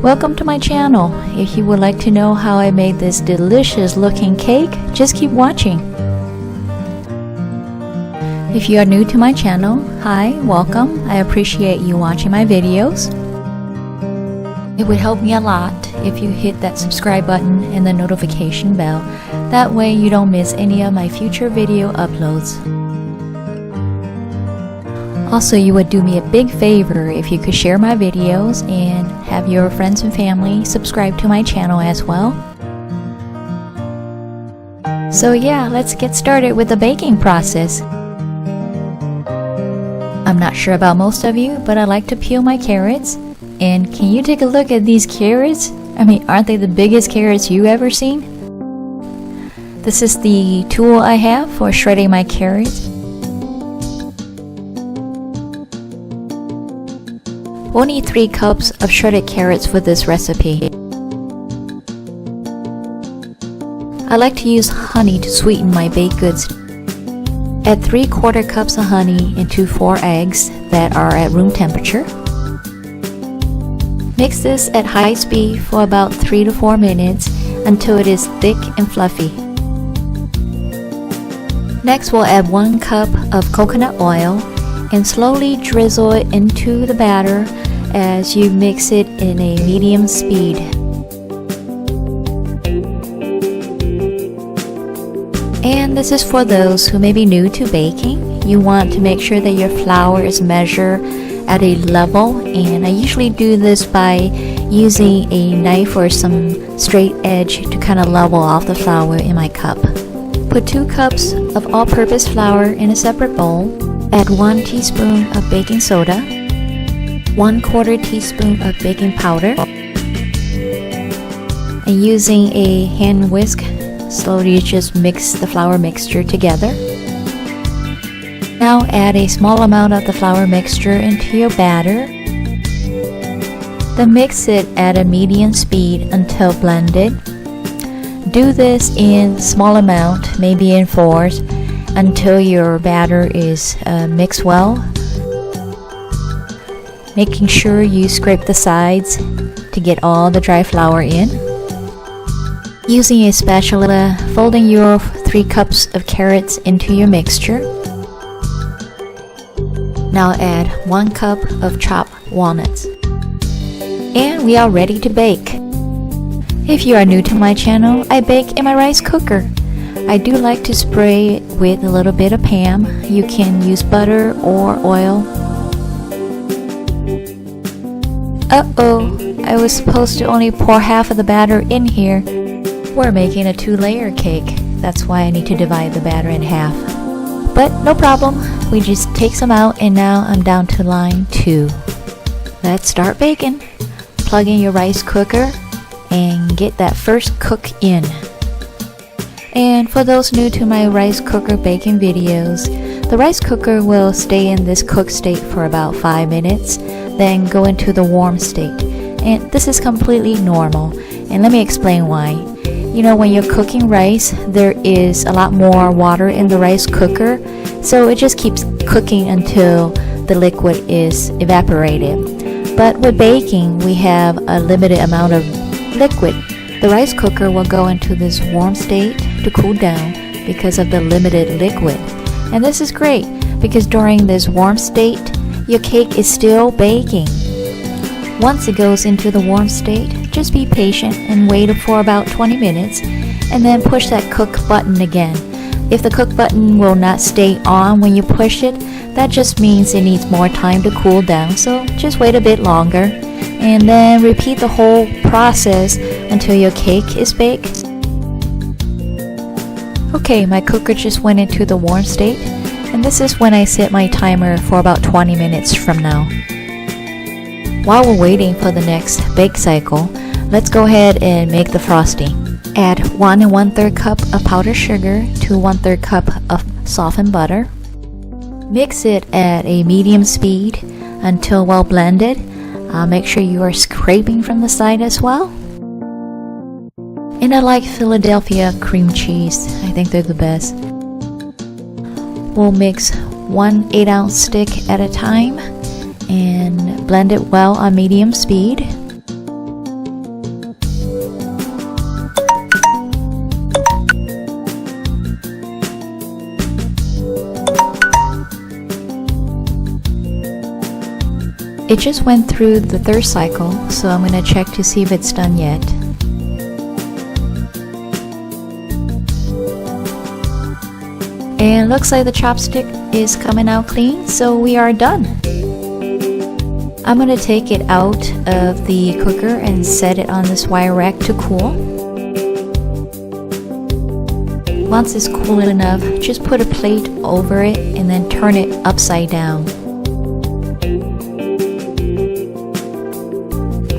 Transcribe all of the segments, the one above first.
Welcome to my channel. If you would like to know how I made this delicious looking cake, just keep watching. If you are new to my channel, hi, welcome. I appreciate you watching my videos. It would help me a lot if you hit that subscribe button and the notification bell. That way you don't miss any of my future video uploads. Also, you would do me a big favor if you could share my videos and have your friends and family subscribe to my channel as well. So yeah, let's get started with the baking process. I'm not sure about most of you, but I like to peel my carrots. And can you take a look at these carrots? I mean, aren't they the biggest carrots you ever seen? This is the tool I have for shredding my carrots. We'll need 3 cups of shredded carrots for this recipe. I like to use honey to sweeten my baked goods. Add 3/4 cups of honey into 4 eggs that are at room temperature. Mix this at high speed for about 3 to 4 minutes until it is thick and fluffy. Next, we'll add 1 cup of coconut oil and slowly drizzle it into the batter as you mix it in a medium speed. And this is for those who may be new to baking. You want to make sure that your flour is measured at a level, and I usually do this by using a knife or some straight edge to kind of level off the flour in my cup. Put 2 cups of all-purpose flour in a separate bowl. Add 1 teaspoon of baking soda, 1/4 teaspoon of baking powder, and using a hand whisk, slowly just mix the flour mixture together. Now add a small amount of the flour mixture into your batter. Then mix it at a medium speed until blended. Do this in small amount, maybe in 4s, until your batter is mixed well. Making sure you scrape the sides to get all the dry flour in. Using a spatula, folding your 3 cups of carrots into your mixture. Now add 1 cup of chopped walnuts. And we are ready to bake. If you are new to my channel, I bake in my rice cooker. I do like to spray it with a little bit of Pam. You can use butter or oil. Uh-oh, I was supposed to only pour half of the batter in here. We're making a 2-layer cake. That's why I need to divide the batter in half. But no problem, we just take some out, and now I'm down to line 2. Let's start baking. Plug in your rice cooker and get that first cook in. And for those new to my rice cooker baking videos, the rice cooker will stay in this cooked state for about 5 minutes, then go into the warm state. And this is completely normal, and let me explain why. You know, when you're cooking rice, there is a lot more water in the rice cooker, so it just keeps cooking until the liquid is evaporated. But with baking, we have a limited amount of liquid. The rice cooker will go into this warm state to cool down because of the limited liquid. And this is great because during this warm state, your cake is still baking. Once it goes into the warm state, just be patient and wait for about 20 minutes and then push that cook button again. If the cook button will not stay on when you push it, that just means it needs more time to cool down, so just wait a bit longer and then repeat the whole process until your cake is baked. Okay, my cooker just went into the warm state, and this is when I set my timer for about 20 minutes from now. While we're waiting for the next bake cycle, let's go ahead and make the frosting. Add 1 1/3 cup of powdered sugar to 1/3 cup of softened butter. Mix it at a medium speed until well blended. Make sure you are scraping from the side as well. And I like Philadelphia cream cheese. I think they're the best. We'll mix 1 8-ounce stick at a time and blend it well on medium speed. It just went through the third cycle, so I'm going to check to see if it's done yet. And looks like the chopstick is coming out clean, so we are done. I'm going to take it out of the cooker and set it on this wire rack to cool. Once it's cool enough, just put a plate over it and then turn it upside down.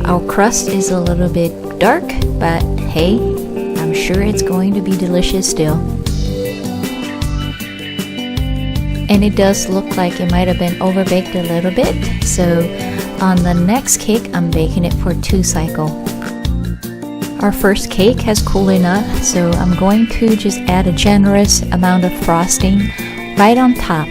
Our crust is a little bit dark, but hey, I'm sure it's going to be delicious still. And it does look like it might have been overbaked a little bit, so on the next cake I'm baking it for 2 cycles. Our first cake has cooled enough, so I'm going to just add a generous amount of frosting right on top.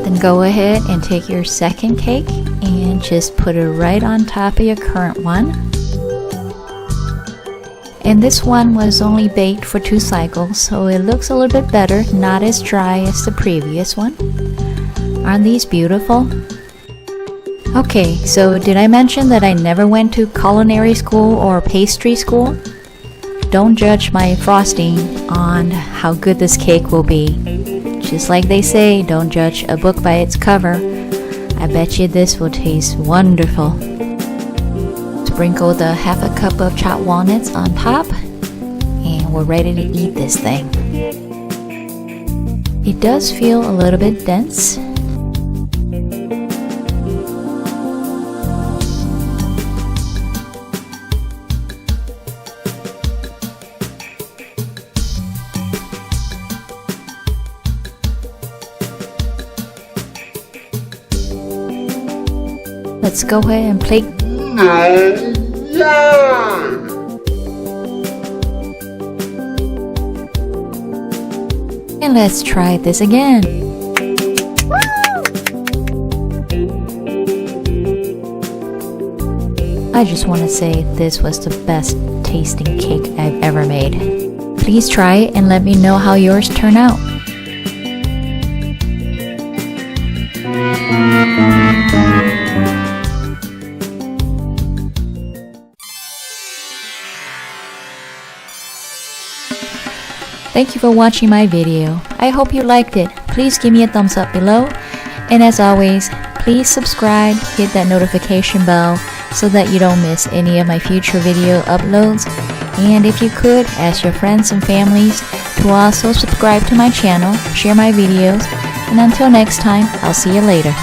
Then go ahead and take your second cake and just put it right on top of your current one. And this one was only baked for 2 cycles, so it looks a little bit better, not as dry as the previous one. Aren't these beautiful? Okay, so did I mention that I never went to culinary school or pastry school? Don't judge my frosting on how good this cake will be. Just like they say, don't judge a book by its cover. I bet you this will taste wonderful. Sprinkle the half a cup of chopped walnuts on top, and we're ready to eat this thing. It does feel a little bit dense. Let's go ahead and plate. And let's try this again. I just want to say this was the best tasting cake I've ever made. Please try it and let me know how yours turn out. Thank you for watching my video. I hope you liked it. Please give me a thumbs up below. And as always, please subscribe, hit that notification bell so that you don't miss any of my future video uploads. And if you could, ask your friends and families to also subscribe to my channel, share my videos, and until next time, I'll see you later.